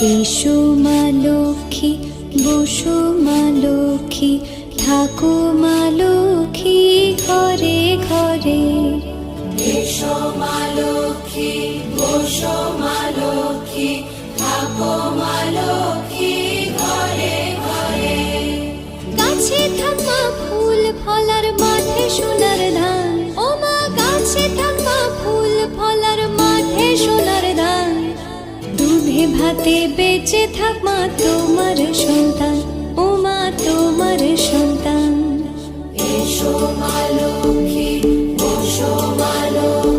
এসো মা লক্ষ্মী, বসো মা লক্ষ্মী, থাকো মা লক্ষ্মী ঘরে ঘরে। এসো মা লক্ষ্মী, বসো মা লক্ষ্মী, থাকো মা লক্ষ্মী ঘরে ঘরে। গাছে থাক মা ফুল ফলার, মাঠে সোনার ধান। ও মা গাছে থাক মা ফুল ফলার, মাঠে সোনার ধান। দুধে ভাতে বেঁচে থাক মা তোমার সন্তান, ও মা তোমার সন্তান। এসো মা লক্ষ্মী, বসো মা লক্ষ্মী,